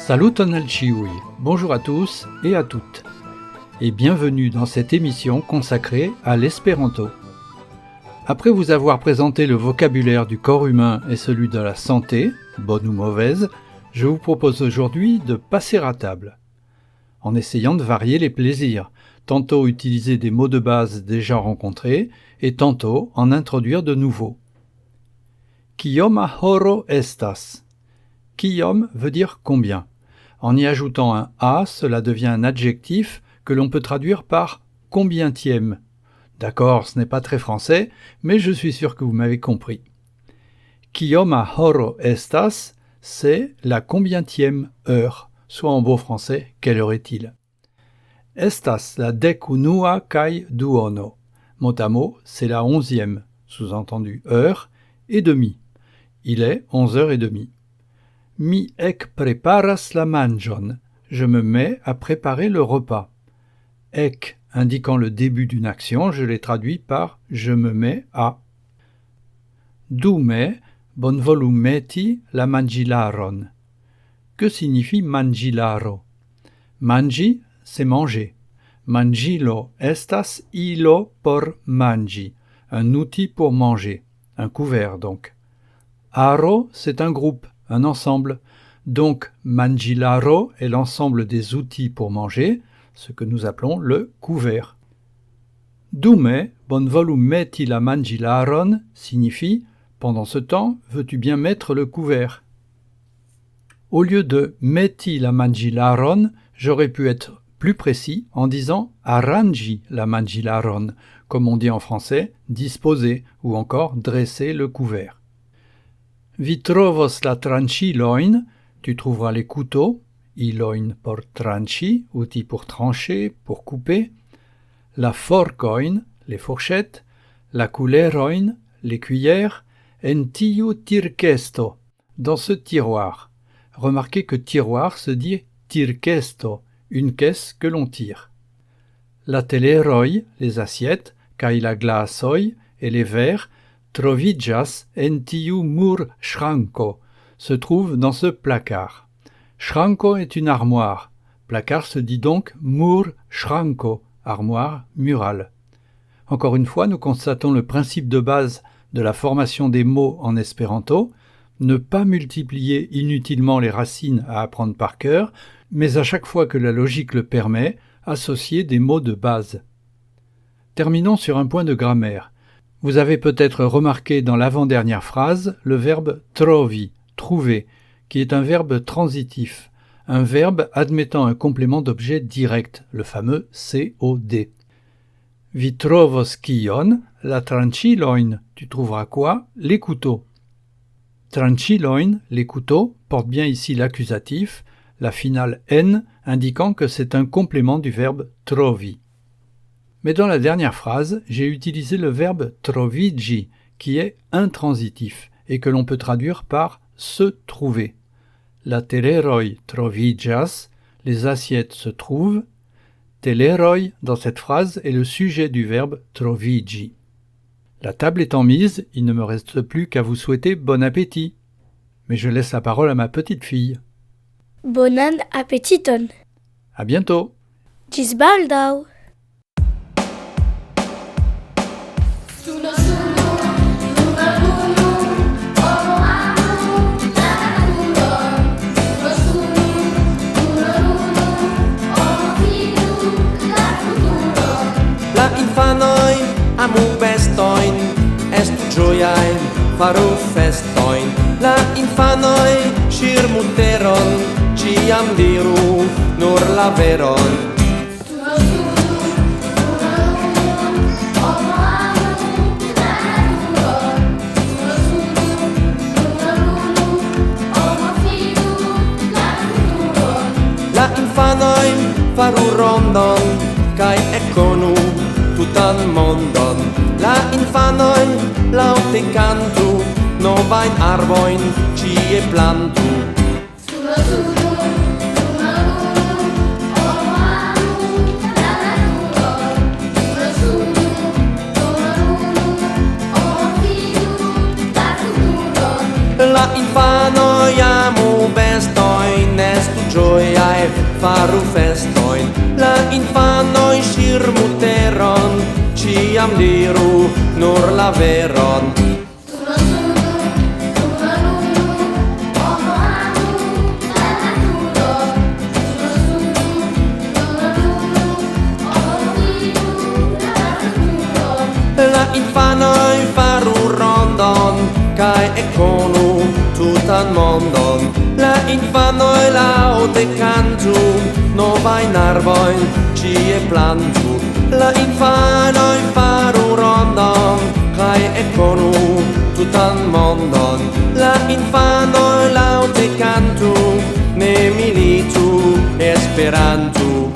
Saluton al ciui, bonjour à tous et à toutes, et bienvenue dans cette émission consacrée à l'espéranto. Après vous avoir présenté le vocabulaire du corps humain et celui de la santé, bonne ou mauvaise, je vous propose aujourd'hui de passer à table, en essayant de varier les plaisirs, tantôt utiliser des mots de base déjà rencontrés, et tantôt en introduire de nouveaux. Kioma horo estas. Kiom veut dire combien. En y ajoutant un a, cela devient un adjectif que l'on peut traduire par combientième. D'accord, ce n'est pas très français, mais je suis sûr que vous m'avez compris. Kioma horo estas, c'est la combientième heure, soit en beau français, quelle heure est-il? Estas la dekunua kai duono. Mot à mot, c'est la 11e, sous-entendu heure, et demie. Il est 11h30. Mi ek preparas la manjon. Je me mets à préparer le repas. Ek indiquant le début d'une action, je l'ai traduit par je me mets à. Dume bonvolu meti la mangilaron. Que signifie mangilaro? Mangi, c'est manger. Mangilo estas ilo por mangi, un outil pour manger, un couvert donc. Aro, c'est un groupe, un ensemble. Donc, mangilaro est l'ensemble des outils pour manger, ce que nous appelons le couvert. Dume bonvolu meti la mangilaron signifie « Pendant ce temps, veux-tu bien mettre le couvert ?» Au lieu de « meti la mangilaron », j'aurais pu être plus précis en disant « arrangi la mangilaron », comme on dit en français « disposer » ou encore « dresser le couvert ». Vi trovos la tranchiloin, tu trouveras les couteaux, iloin por tranchi, outil pour trancher, pour couper, la forcoin, les fourchettes, la culeroin, les cuillères, en tiu tirkesto, dans ce tiroir. Remarquez que tiroir se dit tirkesto, une caisse que l'on tire. La teleroi, les assiettes, kai la glasoi et les verres, trovidjas en tiu mur shranko, se trouve dans ce placard. Shranko est une armoire. Placard se dit donc mur shranko, armoire murale. Encore une fois, nous constatons le principe de base de la formation des mots en espéranto, ne pas multiplier inutilement les racines à apprendre par cœur, mais à chaque fois que la logique le permet, associer des mots de base. Terminons sur un point de grammaire. Vous avez peut-être remarqué dans l'avant-dernière phrase le verbe trovi, trouver, qui est un verbe transitif, un verbe admettant un complément d'objet direct, le fameux COD. Vi trovos kion, la tranchiloin, tu trouveras quoi? Les couteaux. Tranchiloin, les couteaux, porte bien ici l'accusatif, la finale N indiquant que c'est un complément du verbe trovi. Mais dans la dernière phrase, j'ai utilisé le verbe trovigi, qui est intransitif, et que l'on peut traduire par « se trouver ». La teleroi trovigas, les assiettes se trouvent. Teleroi, dans cette phrase, est le sujet du verbe trovigi. La table étant mise, il ne me reste plus qu'à vous souhaiter bon appétit. Mais je laisse la parole à ma petite fille. Bonan appetiton. À bientôt. Gis baldau. La infanoi amu bestoin, estu gioiae faru festoin. La infanoi shirmuteron, ciam diru nur la veron. La infanoi faru rondon, kai ekonu tutan mondon. La infanoi laute cantu, novain arboin cie plantu. La infanoi amu bestoin estu faru festoin, la infanoi shirmuteron, ciam diru nur la veron. La infanoi faru rondon, kai ekonu tutan mondon. La infanoi laŭte kantu, novajn arbojn ĉie plantu. La infanoi faru rondon, kai ekonu tutan mondon. La infanoi laŭte kantu, ne militu Esperantu.